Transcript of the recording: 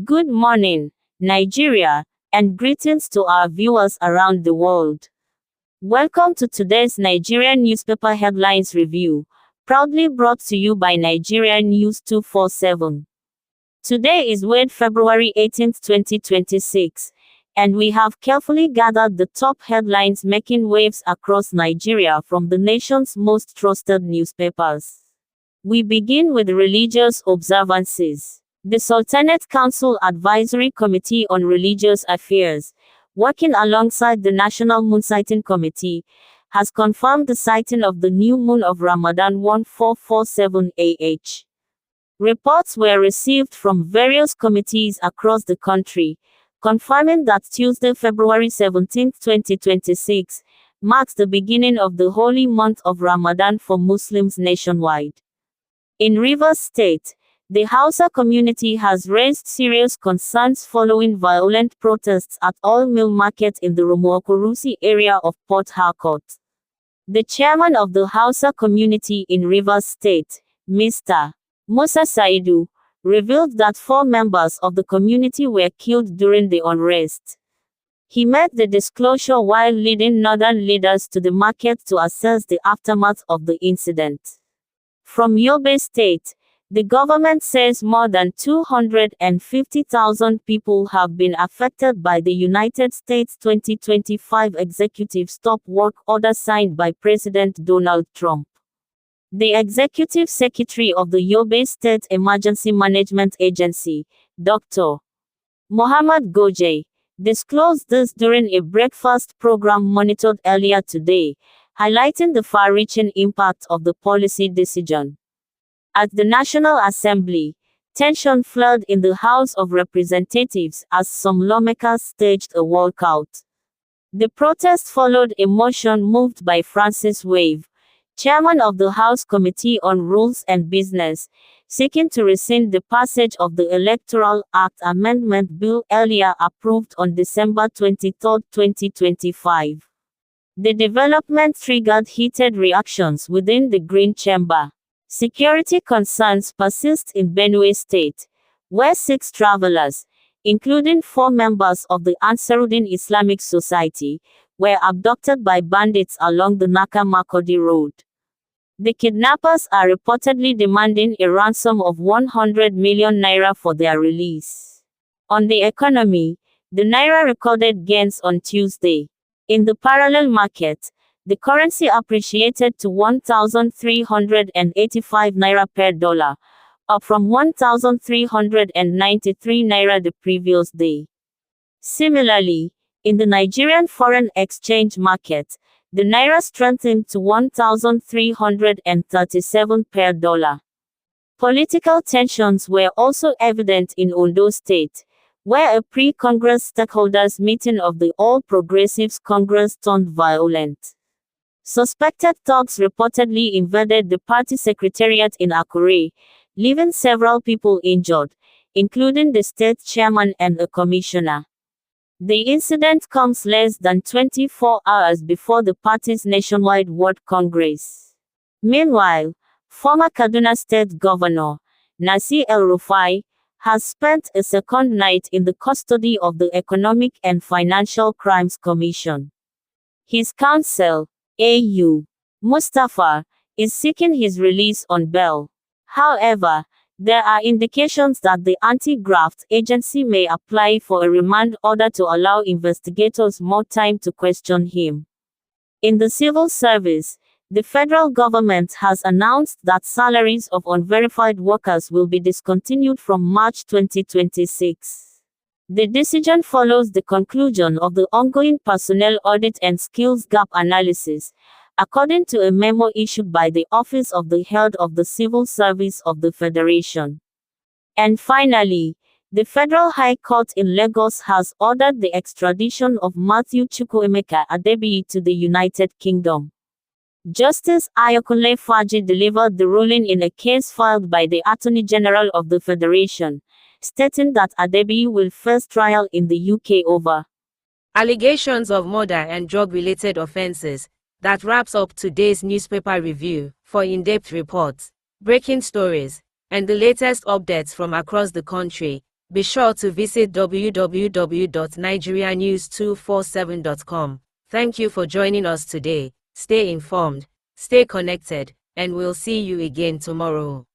Good morning, Nigeria, and greetings to our viewers around the world. Welcome to today's Nigerian newspaper headlines review, proudly brought to you by Nigerian News 247. Today is February 18, 2026, and we have carefully gathered the top headlines making waves across Nigeria from the nation's most trusted newspapers. We begin with religious observances. The Sultanate Council Advisory Committee on Religious Affairs, working alongside the National Moon Sighting Committee, has confirmed the sighting of the new moon of Ramadan 1447 AH. Reports were received from various committees across the country, confirming that Tuesday, February 17, 2026, marks the beginning of the holy month of Ramadan for Muslims nationwide. In Rivers State, the Hausa community has raised serious concerns following violent protests at All Mill Market in the Rumuokurusi area of Port Harcourt. The chairman of the Hausa community in Rivers State, Mr. Musa Saidu, revealed that 4 members of the community were killed during the unrest. He made the disclosure while leading northern leaders to the market to assess the aftermath of the incident. From Yobe State, the government says more than 250,000 people have been affected by the United States 2025 executive stop work order signed by President Donald Trump. The executive secretary of the Yobe State Emergency Management Agency, Dr. Mohammed Goje, disclosed this during a breakfast program monitored earlier today, highlighting the far-reaching impact of the policy decision. At the National Assembly, tension flared in the House of Representatives as some lawmakers staged a walkout. The protest followed a motion moved by Francis Wave, chairman of the House Committee on Rules and Business, seeking to rescind the passage of the Electoral Act Amendment Bill earlier approved on December 23, 2025. The development triggered heated reactions within the Green Chamber. Security concerns persist in Benue State, where 6 travelers, including 4 members of the Ansaruddin Islamic Society, were abducted by bandits along the Naka-Makurdi road. The kidnappers are reportedly demanding a ransom of 100 million naira for their release. On the economy, the naira recorded gains on Tuesday. In the parallel market, the currency appreciated to 1,385 naira per dollar, up from 1,393 naira the previous day. Similarly, in the Nigerian foreign exchange market, the naira strengthened to 1,337 per dollar. Political tensions were also evident in Ondo State, where a pre-Congress stakeholders meeting of the All Progressives Congress turned violent. Suspected thugs reportedly invaded the party secretariat in Akure, leaving several people injured, including the state chairman and a commissioner. The incident comes less than 24 hours before the party's nationwide World Congress. Meanwhile, former Kaduna State Governor, Nasir El-Rufai, has spent a second night in the custody of the Economic and Financial Crimes Commission. His counsel, A.U. Mustafa, is seeking his release on bail. However, there are indications that the anti-graft agency may apply for a remand order to allow investigators more time to question him. In the civil service, the federal government has announced that salaries of unverified workers will be discontinued from March 2026. The decision follows the conclusion of the ongoing personnel audit and skills gap analysis, according to a memo issued by the Office of the Head of the Civil Service of the Federation. And finally, the Federal High Court in Lagos has ordered the extradition of Matthew Chukwuemeka Adebiyi to the United Kingdom. Justice Ayokunle Faji delivered the ruling in a case filed by the Attorney General of the Federation, stating that Adebiyi will face trial in the UK over allegations of murder and drug-related offenses. That wraps up today's newspaper review. For in-depth reports, breaking stories, and the latest updates from across the country, Be sure to visit www.nigerianews247.com. Thank you for joining us today. Stay informed, stay connected, and we'll see you again tomorrow.